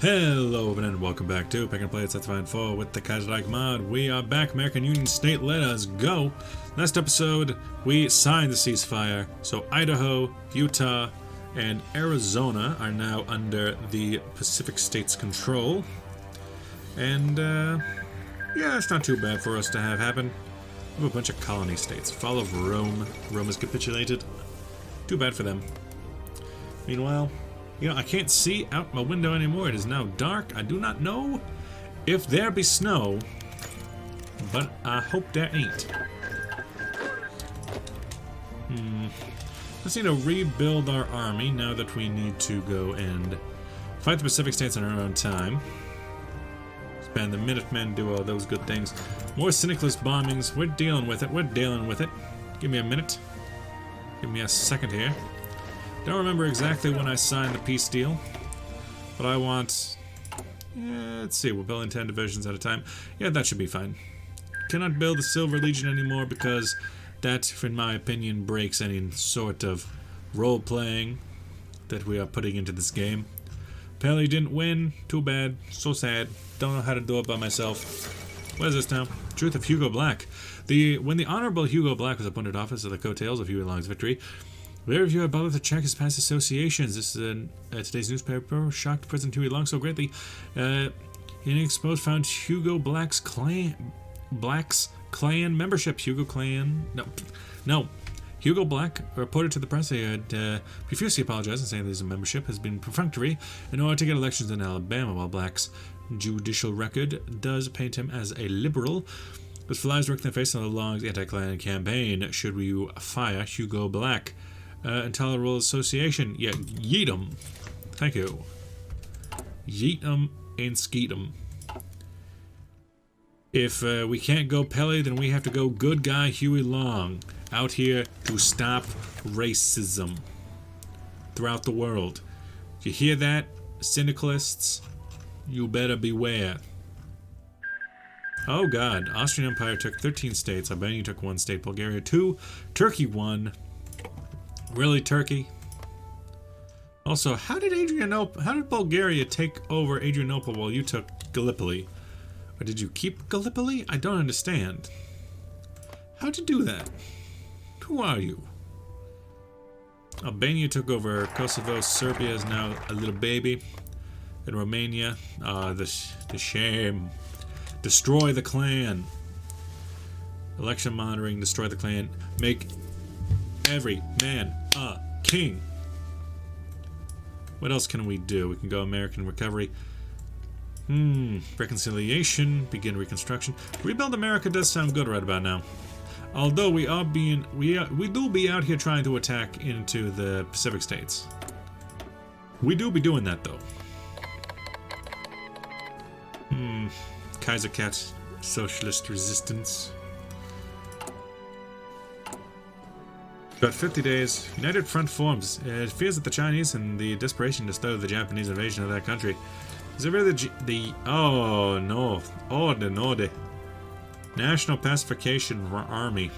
Hello everyone and welcome back to Pick and Play It's Fine 4 with the Kaiserreich mod. We are back, American Union State, let us go. Last episode, we signed the ceasefire, so Idaho, Utah, and Arizona are now under the Pacific States' control. And, yeah, it's not too bad for us to have happen. We have a bunch of colony states. Fall of Rome. Rome has capitulated. Too bad for them. Meanwhile, you know, I can't see out my window anymore. It is now dark. I do not know if there be snow, but I hope there ain't. Let's need to rebuild our army now that we need to go and fight the Pacific States on our own time. Expand the Minutemen, do all those good things. More syndicalist bombings. We're dealing with it. We're dealing with it. Give me a minute. Give me a second here. Don't remember exactly when I signed the peace deal, but I want, let's see, we're building 10 divisions at a time. Yeah, that should be fine. Cannot build the Silver Legion anymore because that, in my opinion, breaks any sort of role-playing that we are putting into this game. Pelly didn't win. Too bad. So sad. Don't know how to do it by myself. What is this now? Truth of Hugo Black. When the Honorable Hugo Black was appointed office of the coattails of Huey Long's victory, very few had bothered to check his past associations. This is today's newspaper shocked President Huey Long so greatly. In exposed found Hugo Black's clan membership. Hugo Black reported to the press he had profusely apologized and saying that his membership has been perfunctory in order to get elections in Alabama, while Black's judicial record does paint him as a liberal. This flies directly in the face of the Long's anti-Klan campaign. Should we fire Hugo Black? Intolerable association. Yeah, yeet 'em. Thank you. Yeet 'em and skeet 'em. If we can't go Pelly, then we have to go good guy Huey Long. Out here to stop racism throughout the world. You hear that, syndicalists? You better beware. Oh god, Austrian Empire took 13 states, Albania took 1 state, Bulgaria 2, Turkey 1. Really, Turkey? Also, how did Bulgaria take over Adrianople while you took Gallipoli? Or did you keep Gallipoli? I don't understand. How'd you do that? Who are you? Albania took over Kosovo. Serbia is now a little baby. And Romania, the shame. Destroy the clan. Election monitoring, destroy the clan. Make every man a king. What else can we do? We can go American recovery. Reconciliation. Begin reconstruction. Rebuild America does sound good right about now. Although we do be out here trying to attack into the Pacific States. We do be doing that though. Kaiserreich, socialist resistance. About 50 days. United Front forms. It fears that the Chinese and the desperation to start the Japanese invasion of that country. Is it really oh no. Oh the National Pacification Army.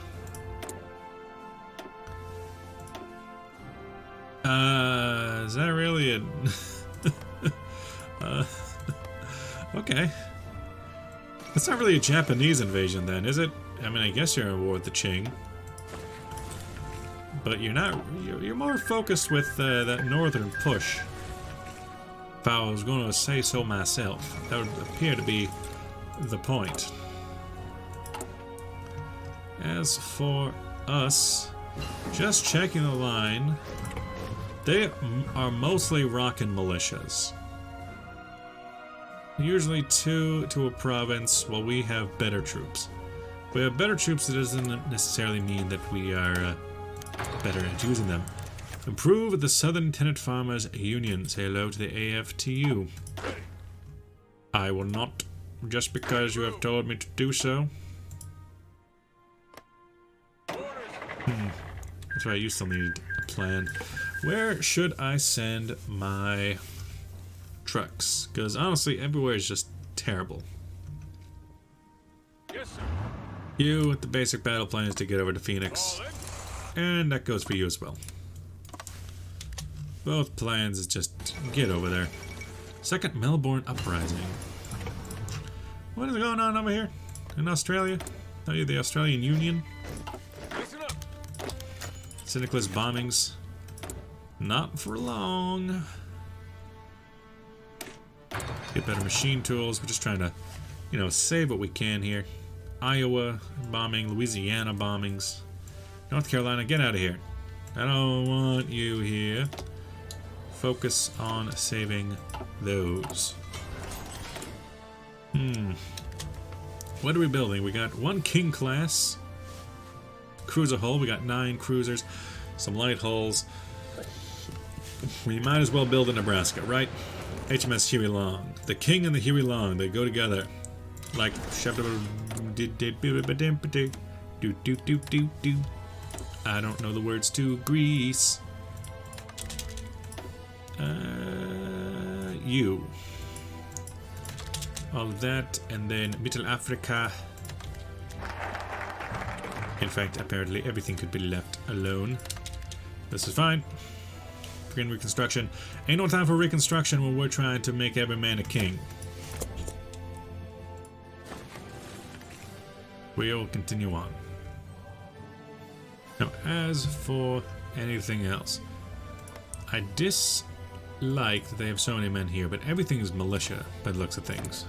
Is that really a okay. That's not really a Japanese invasion then, is it? I mean, I guess you're at war with the Qing. But you're more focused with that northern push. If I was going to say so myself, that would appear to be the point. As for us, just checking the line, they are mostly rockin' militias. Usually 2 to a province, while we have better troops. If we have better troops, it doesn't necessarily mean that we are better at using them. Improve the Southern Tenant Farmers Union. Say hello to the AFTU. I will not, just because you have told me to do so. That's right, you still need a plan. Where should I send my trucks? Because honestly, everywhere is just terrible. Yes, sir. You with the basic battle plans to get over to Phoenix. And that goes for you as well. Both plans is just get over there. Second Melbourne Uprising. What is going on over here in Australia? Are you the Australian Union? Syndicalist bombings. Not for long. Get better machine tools. We're just trying to, you know, save what we can here. Iowa bombing, Louisiana bombings. North Carolina, get out of here. I don't want you here. Focus on saving those. What are we building? We got one King class cruiser hull. We got 9 cruisers, some light hulls. We might as well build in Nebraska, right? HMS Huey Long. The King and the Huey Long, they go together. Like I don't know the words to Greece. You. All of that, and then Middle Africa. In fact, apparently everything could be left alone. This is fine. Begin reconstruction. Ain't no time for reconstruction when we're trying to make every man a king. We'll continue on. Now, as for anything else, I dislike that they have so many men here, but everything is militia by the looks of things.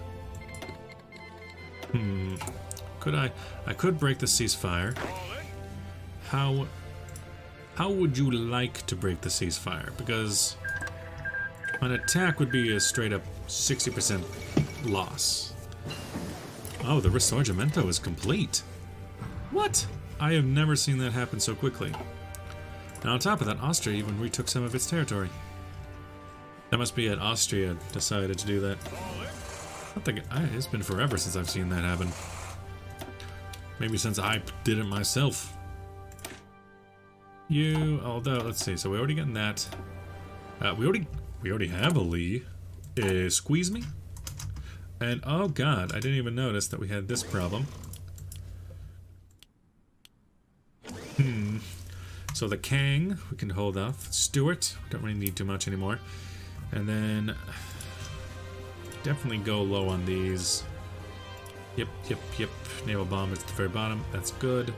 I could break the ceasefire. How would you like to break the ceasefire? Because an attack would be a straight up 60% loss. Oh, the Risorgimento is complete. What? I have never seen that happen so quickly. Now on top of that, Austria even retook some of its territory. That must be it. Austria decided to do that. I think it's been forever since I've seen that happen. Maybe since I did it myself. Although, let's see. So we already gotten that. We already have a Lee. Squeeze me. And oh god, I didn't even notice that we had this problem. So the Kang, we can hold off. Stuart, we don't really need too much anymore. And then definitely go low on these. Yep. Naval bombers at the very bottom. That's good.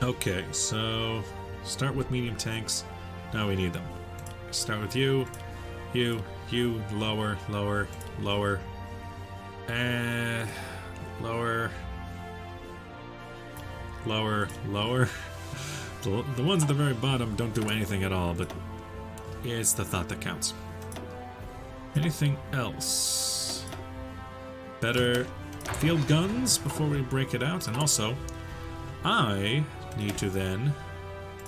Okay, so start with medium tanks. Now we need them. Start with you, lower. Lower. The ones at the very bottom don't do anything at all, but it's the thought that counts. Anything else? Better field guns before we break it out, and also I need to then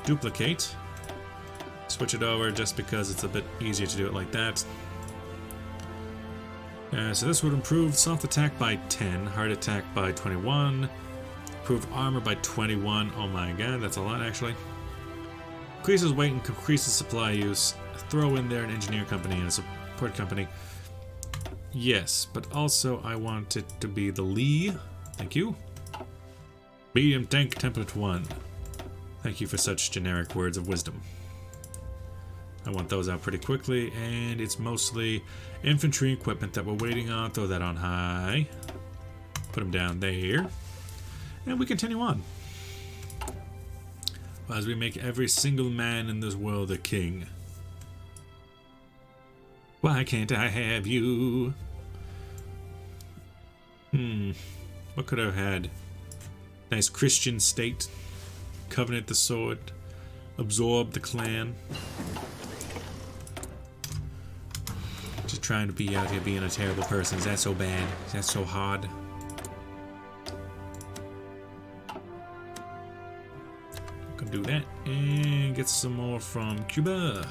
duplicate, switch it over just because it's a bit easier to do it like that. So this would improve soft attack by 10, hard attack by 21, improve armor by 21. Oh my god, that's a lot actually. Increases weight and increases supply use. Throw in there an engineer company and a support company. Yes, but also I want it to be the Lee. Thank you. Medium tank template 1. Thank you for such generic words of wisdom. I want those out pretty quickly, and it's mostly infantry equipment that we're waiting on. Throw that on high. Put them down there. And we continue on. As we make every single man in this world a king. Why can't I have you? What could I have had? Nice Christian state. Covenant the sword. Absorb the clan. Just trying to be out here being a terrible person. Is that so bad? Is that so hard? Gonna do that and get some more from Cuba.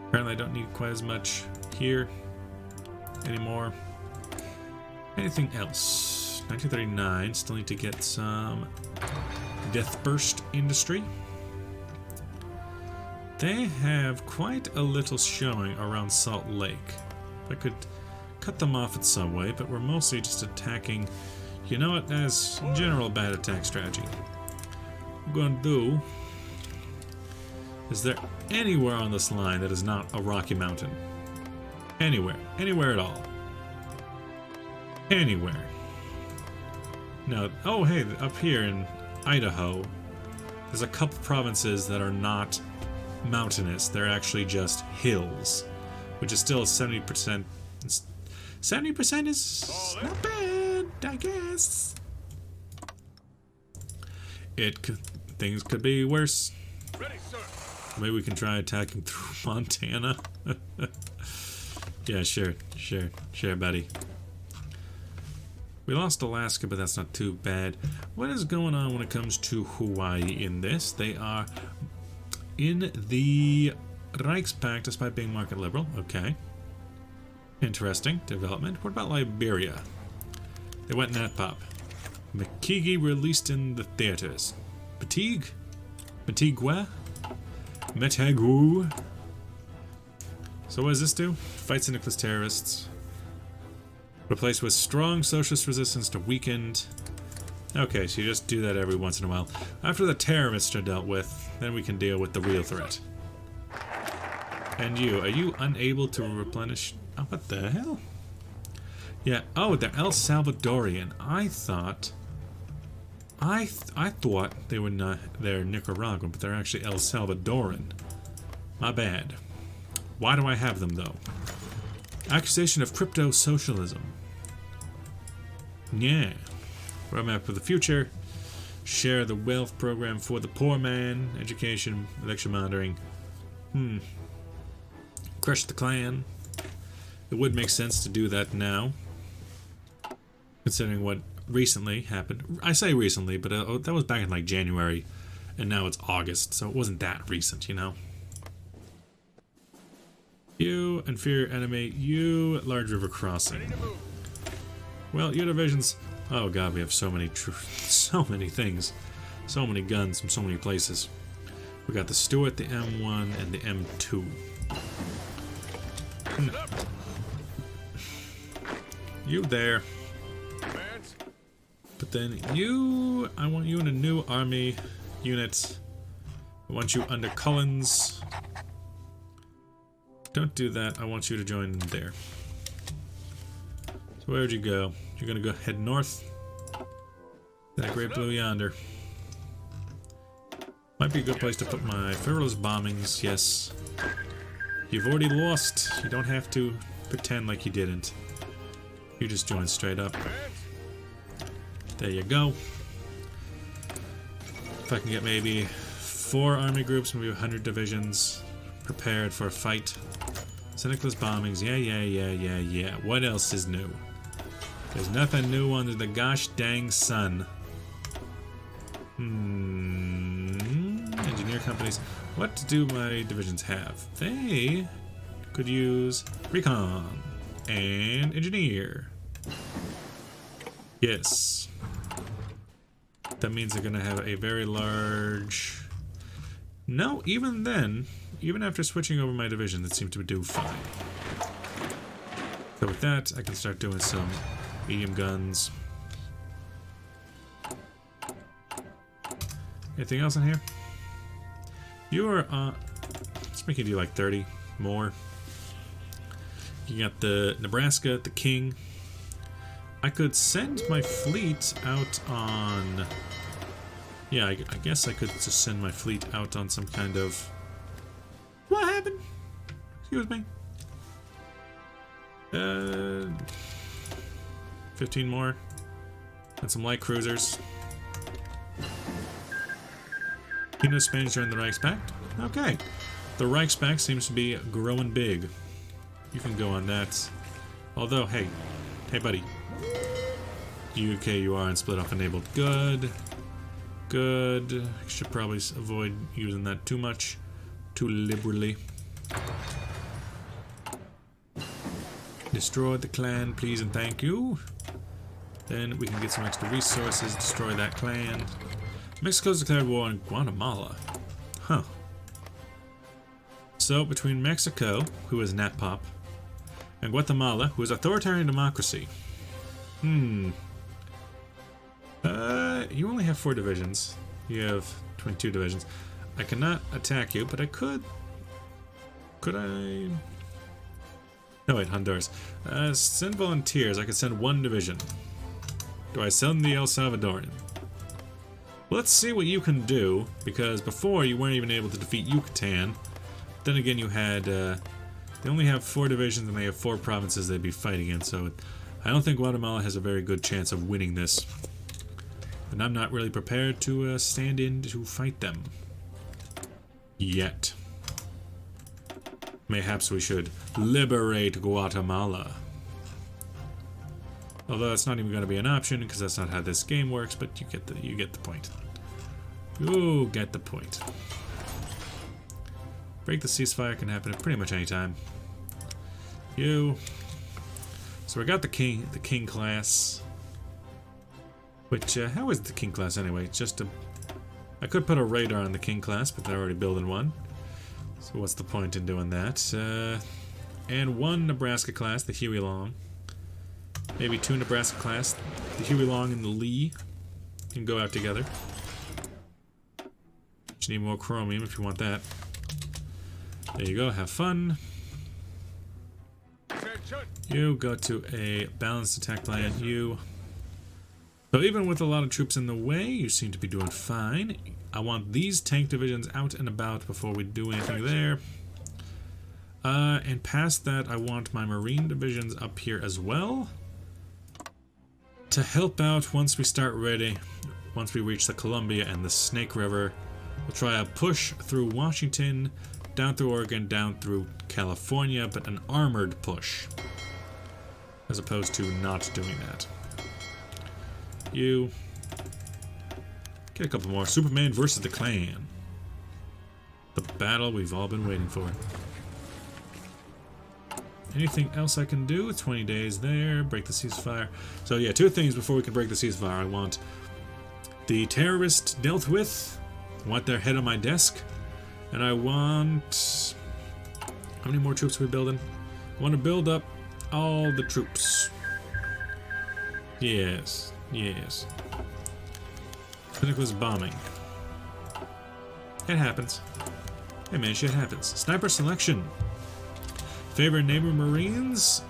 Apparently I don't need quite as much here anymore. Anything else? 1939, still need to get some Death Burst industry. They have quite a little showing around Salt Lake. I could cut them off in some way, but we're mostly just attacking, you know what, as general bad attack strategy. What I'm going to do Is there anywhere on this line that is not a rocky mountain? Anywhere. Anywhere at all. Anywhere. Now, oh hey, up here in Idaho, there's a couple provinces that are not mountainous. They're actually just hills, which is still 70%. 70% is not bad, I guess. Things could be worse. Ready, sir. Maybe we can try attacking through Montana. Yeah, sure, buddy. We lost Alaska, but that's not too bad. What is going on when it comes to Hawaii in this? They are in the Reichspakt despite being market liberal. Okay. Interesting development. What about Liberia? They went NatPop. McKeegi released in the theaters. Fatigue? Matigua? Metagu? So what does this do? Fight syndicalist terrorists. Replaced with strong socialist resistance to weakened. Okay, so you just do that every once in a while. After the terrorists are dealt with, then we can deal with the real threat. And you, are you unable to replenish? Oh, what the hell? Yeah, oh, they're El Salvadorian. I thought they were not, they're Nicaraguan, but they're actually El Salvadoran. My bad. Why do I have them, though? Accusation of crypto-socialism. Yeah. Roadmap for the future. Share the wealth program for the poor man. Education, election monitoring. Crush the Klan. It would make sense to do that now, considering what recently happened. I say recently, but that was back in like January, and now it's August, so it wasn't that recent, you know? You, inferior enemy. You, large river crossing. Well, your divisions... Oh god, we have so many things. So many guns from so many places. We got the Stuart, the M1, and the M2. You there. But then you... I want you in a new army unit. I want you under Collins. Don't do that. I want you to join there. So where'd you go? You're gonna go head north. That great blue yonder. Might be a good place to put my frivolous bombings, yes. You've already lost. You don't have to pretend like you didn't. You just join straight up. There you go. If I can get maybe 4 army groups, maybe 100 divisions prepared for a fight. Syndicalist bombings, yeah. What else is new? There's nothing new under the gosh dang sun. Engineer companies. What do my divisions have? They could use recon and engineer. Yes. That means they're gonna have a very large... No, even then, even after switching over my division, that seemed to do fine. So with that, I can start doing some medium guns. Anything else in here? You are, let's make you do like 30 more. You got the Nebraska, the King. I could send my fleet out on... Yeah, I guess I could just send my fleet out on some kind of... What happened? Excuse me. 15 more. And some light cruisers. You know Spain joined the Reichspakt? Okay. The Reichspakt seems to be growing big. You can go on that. Although, hey. Hey, buddy. UK, you are and split off enabled. Good. Good. Should probably avoid using that too much. Too liberally. Destroy the clan, please and thank you. Then we can get some extra resources. Destroy that clan. Mexico's declared war on Guatemala. Huh. So, between Mexico, who is NatPop, and Guatemala, who is authoritarian democracy. You only have 4 divisions. You have 22 divisions. I cannot attack you, but I could. Could I? No, wait, Honduras. Send volunteers. I could send 1 division. Do I send the El Salvadorian? Let's see what you can do, because before you weren't even able to defeat Yucatan. Then again, you had, they only have 4 divisions and they have 4 provinces they'd be fighting in, so I don't think Guatemala has a very good chance of winning this. And I'm not really prepared to stand in to fight them. Yet. Mayhaps we should liberate Guatemala. Although that's not even going to be an option, because that's not how this game works, but you get the point. You get the point. Break the ceasefire can happen at pretty much any time. You. So we got the king class. Which how is the king class anyway? It's just a. I could put a radar on the king class, but they're already building one. So what's the point in doing that? And 1 Nebraska class, the Huey Long. Maybe 2 Nebraska class, the Huey Long and the Lee can go out together. Just need more chromium if you want that. There you go, have fun. You go to a balanced attack plan. You. So even with a lot of troops in the way, you seem to be doing fine. I want these tank divisions out and about before we do anything there. And past that, I want my marine divisions up here as well. To help out once we start ready, once we reach the Columbia and the Snake River. We'll try a push through Washington, down through Oregon, down through California, but an armored push. As opposed to not doing that. You get a couple more. Superman versus the Klan. The battle we've all been waiting for. Anything else I can do? 20 days there. Break the ceasefire. So yeah, 2 things before we can break the ceasefire. I want the terrorist dealt with. I want their head on my desk. And I want... How many more troops are we building? I want to build up all the troops. Yes. Yes. Pinnacles bombing. It happens. Hey man, shit happens. Sniper selection. Favor neighbor Marines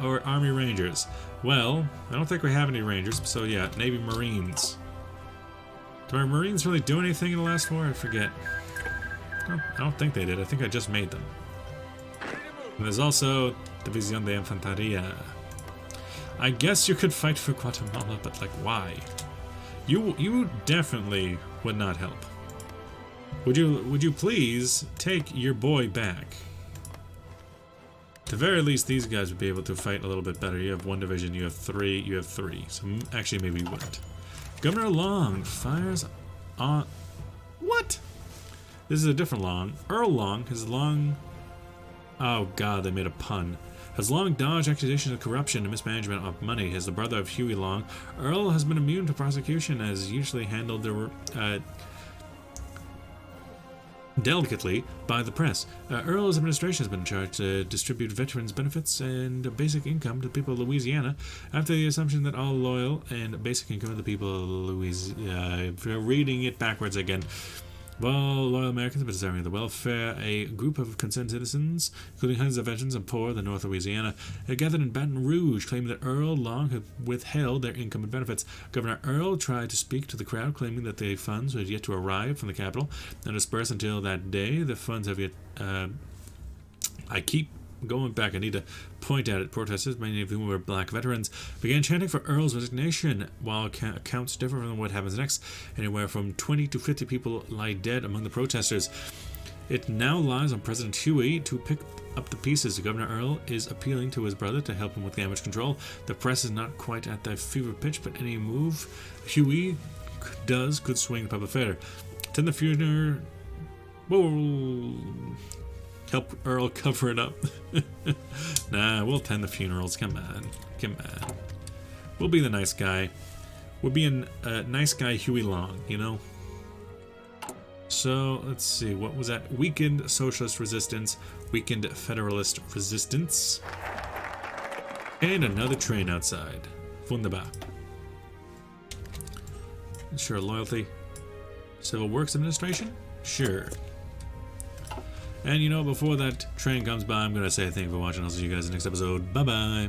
or Army Rangers? Well, I don't think we have any Rangers, so yeah, Navy Marines. Do our Marines really do anything in the last war? I forget. Oh, I don't think they did. I think I just made them. And there's also División de Infantería. I guess you could fight for Guatemala, but like, why? You definitely would not help. Would you please take your boy back? At the very least, these guys would be able to fight a little bit better. You have 1 division, you have 3, you have 3. So actually, maybe you wouldn't. Governor Long fires on... What? This is a different Long. Earl Long has long... Oh god, they made a pun. Has long dodged accusations of corruption and mismanagement of money. As the brother of Huey Long, Earl has been immune to prosecution, as usually handled delicately by the press. Earl's administration has been charged to distribute veterans' benefits and basic income to the people of Louisiana, after the assumption that all loyal and basic income of the people of Louisiana... reading it backwards again. While loyal Americans have been deserving of the welfare, a group of concerned citizens, including hundreds of veterans and poor of the North Louisiana, had gathered in Baton Rouge, claiming that Earl Long had withheld their income and benefits. Governor Earl tried to speak to the crowd, claiming that the funds had yet to arrive from the capital and disperse until that day. The funds have yet... I keep going back. I need to point at it. Protesters, many of whom were black veterans, began chanting for Earl's resignation. While accounts differ from what happens next, anywhere from 20 to 50 people lie dead among the protesters. It now lies on President Huey to pick up the pieces. Governor Earl is appealing to his brother to help him with damage control. The press is not quite at the fever pitch, but any move Huey does could swing the public fair. Attend the funeral. Whoa. Help Earl cover it up. Nah, we'll attend the funerals. Come on. Come on. We'll be the nice guy. We'll be a nice guy Huey Long, you know? So, let's see. What was that? Weakened Socialist Resistance. Weakened Federalist Resistance. And another train outside. Wunderbar. Ensure loyalty. Civil Works Administration? Sure. And you know, before that train comes by, I'm going to say thank you for watching. I'll see you guys in the next episode. Bye-bye.